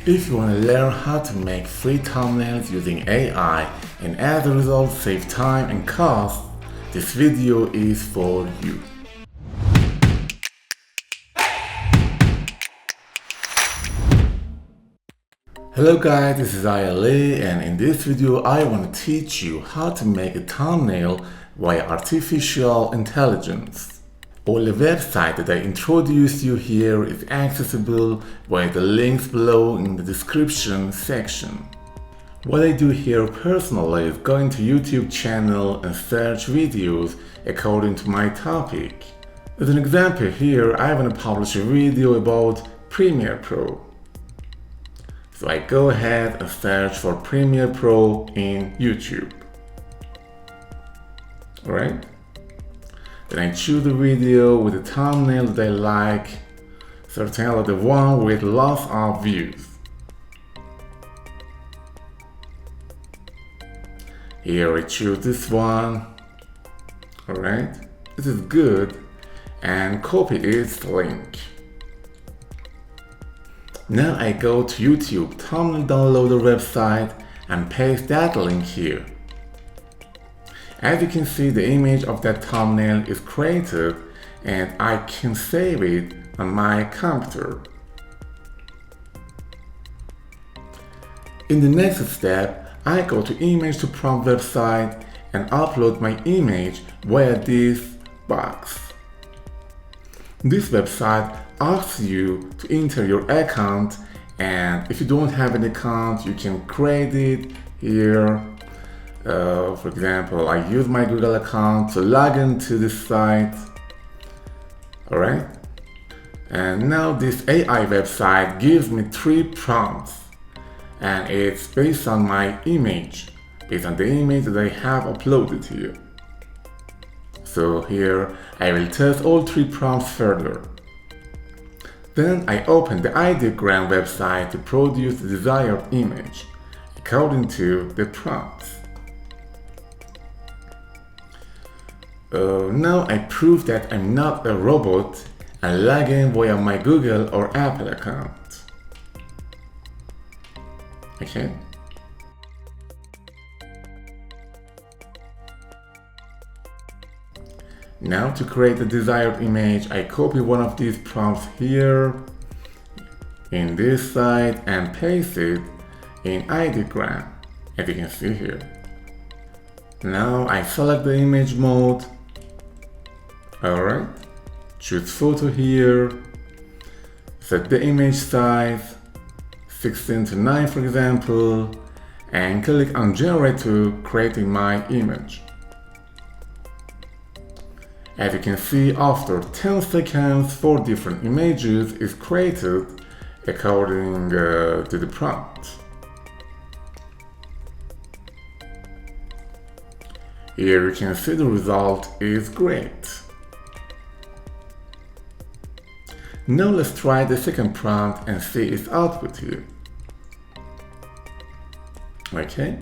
If you want to learn how to make free thumbnails using AI and as a result save time and cost, this video is for you. Hello guys, this is Ali, and in this video I want to teach you how to make a thumbnail via artificial intelligence. All the website that I introduced you here is accessible via the links below in the description section. What I do here personally is go into YouTube channel and search videos according to my topic. As an example here, I want to publish a video about Premiere Pro. So I go ahead and search for Premiere Pro in YouTube. Alright? Then I choose a video with a thumbnail that I like, certainly the one with lots of views. Here I choose this one. Alright, this is good, and copy its link. Now I go to YouTube thumbnail downloader website and paste that link here. As you can see, the image of that thumbnail is created and I can save it on my computer. In the next step, I go to Image to Prompt website and upload my image via this box. This website asks you to enter your account, and if you don't have an account, you can create it here. For example, I use my Google account to log into this site. Alright? And now this AI website gives me 3 prompts, and it's based on my image, based on the image that I have uploaded here. So here I will test all 3 prompts further. Then I open the ideogram website to produce the desired image according to the prompts. Now I prove that I'm not a robot and log in via my Google or Apple account. Okay. Now to create the desired image, I copy one of these prompts here in this site and paste it in ideogram, as you can see here. Now I select the image mode. Alright, choose photo here, set the image size 16:9 for example, and click on generate to creating my image. As you can see, after 10 seconds, 4 different images is created according to the prompt. Here you can see the result is great. Now let's try the second prompt and see its output here. Okay.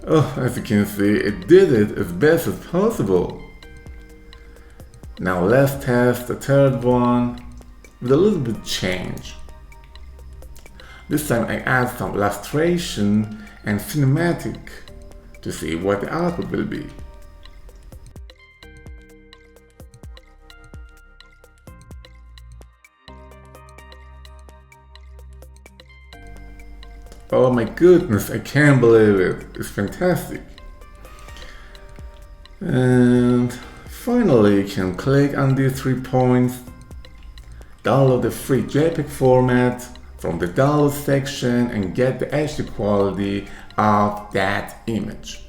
Oh, as you can see, it did it as best as possible. Now let's test the third one with a little bit change. This time I add some illustration and cinematic to see what the output will be. Oh my goodness, I can't believe it. It's fantastic. And finally, you can click on these 3 points, download the free JPEG format from the download section and get the HD quality of that image.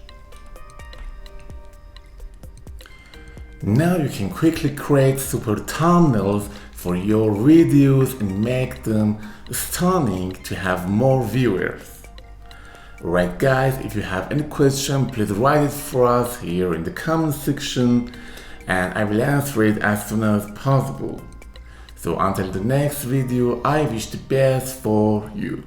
Now you can quickly create super thumbnails for your videos and make them stunning to have more viewers. Right guys, if you have any question, please write it for us here in the comment section and I will answer it as soon as possible. So until the next video, I wish the best for you.